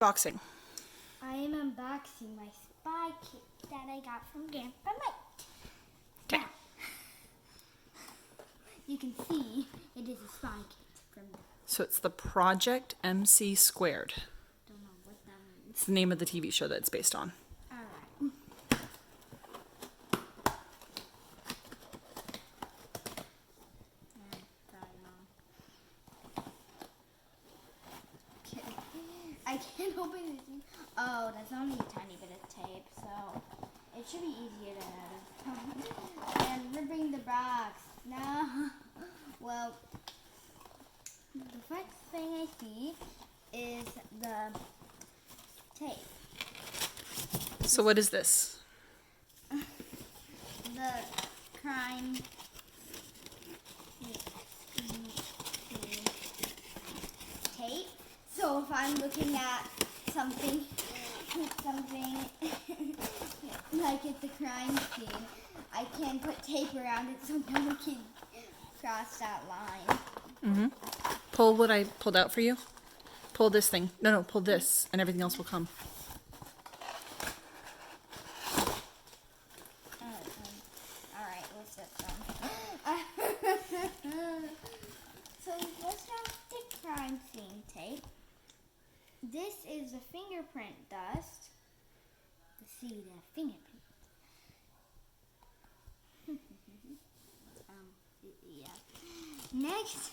Boxing. I am unboxing my spy kit that I got from Grandpa Mike. Okay. Now, you can see it is a spy kit from the... So it's the Project MC Squared. Don't know what that means. It's the name of the TV show that it's based on. Alright. I can't open this. Oh, that's only a tiny bit of tape, so it should be easier to edit. And ripping the box. No. Well, the first thing I see is the tape. So what is this? The crime tape. So if I'm looking at something like it's a crime scene, I can put tape around it so no one can cross that line. Mm-hmm. Pull what I pulled out for you. Pull this thing. No, pull this, and everything else will come. Alright, what's this one? So let's have the crime scene tape. This is the fingerprint dust. Let's see the fingerprint. Yeah. Next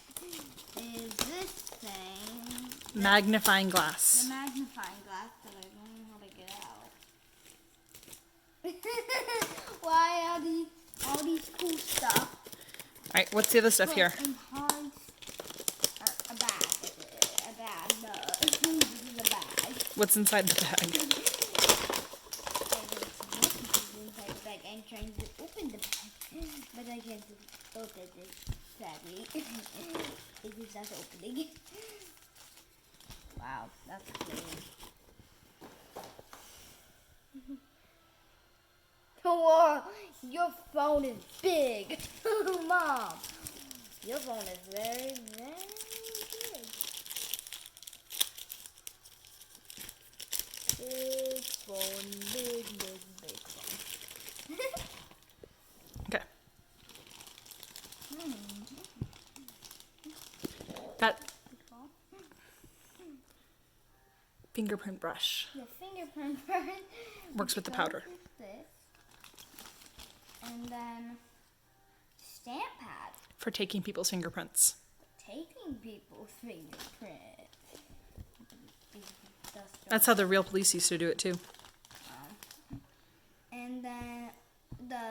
is this thing. Magnifying The glass. magnifying glass that I don't know how to get out. Why are all these cool stuff? Alright, what's the other stuff here? In hard, a bag. No, this is a bag. What's inside the bag? Inside the bag. I'm trying to open the bag, but I can't open it. Sadly, it is not opening. Wow, that's weird. Whoa, your phone is big. Mom, your phone is very, very big. Big phone, big phone. Okay. That fingerprint brush The fingerprint brush works with the powder. This. And then stamp pad. For taking people's fingerprints. Taking people's fingerprints. That's how the real police used to do it too. And then the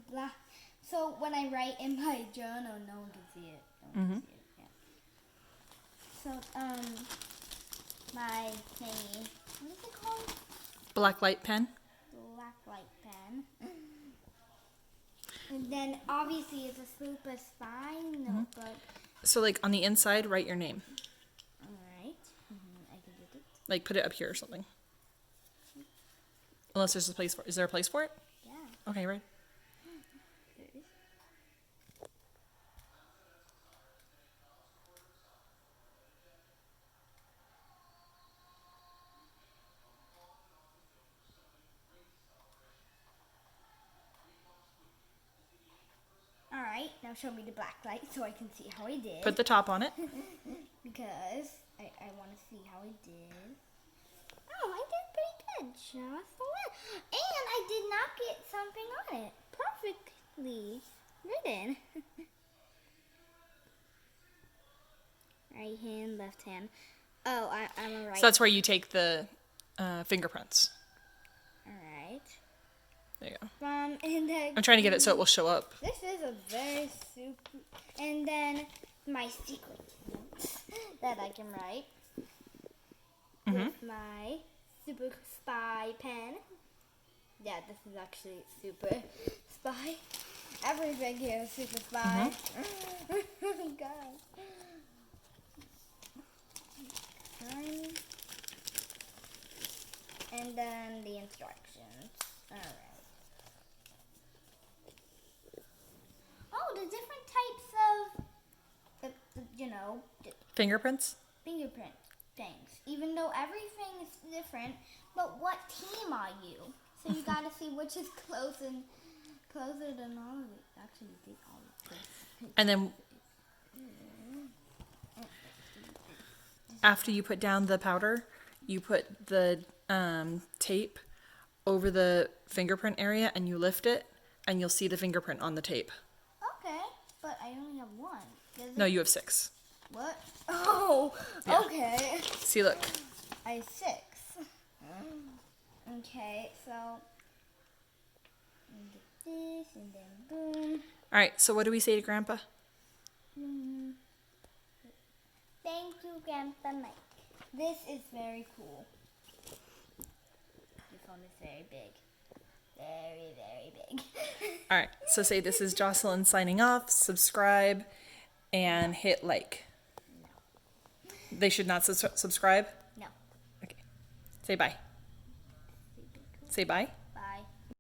black. So when I write in my journal, no one can see it. No one can see it. Yeah. So my thingy. What is it called? Black light pen. Black light pen. And then obviously it's a super spy notebook. So like on the inside, write your name. Alright. I can do it. Like put it up here or something. Unless there's a place for it. Is there a place for it? Yeah. Okay, right. There it is. Alright, now show me the black light so I can see how I did. Put the top on it. Because I want to see how I did. Oh, I did pretty good, Jocelyn. And I did not get something on it. Perfectly written. Right hand, left hand. Oh, I'm a right. So that's where you take the fingerprints. Alright. There you go. And then I'm trying to get it so it will show up. this is a very super. And then my secret notes that I can write with my super spy pen. Yeah, this is actually super spy. Everything here is super spy. Oh God. And then the instructions. Alright. Oh, the different types of Fingerprints? fingerprint things. Even though everything is different, but what team are you? So you gotta see which is closer than all of it. Actually, you did all of this. And then after you put down the powder, you put the tape over the fingerprint area and you lift it and you'll see the fingerprint on the tape. Okay, but I only have one. No, you have 6. What? Oh, Yeah. okay. See, look. I have 6. Okay, so this and then boom. All right, so what do we say to Grandpa? Thank you, Grandpa Mike. This is very cool. This one is very big. Very, very big. All right, so say this is Jocelyn signing off, subscribe, and hit like. No. They should not subscribe? No. Okay. Say bye. Say bye.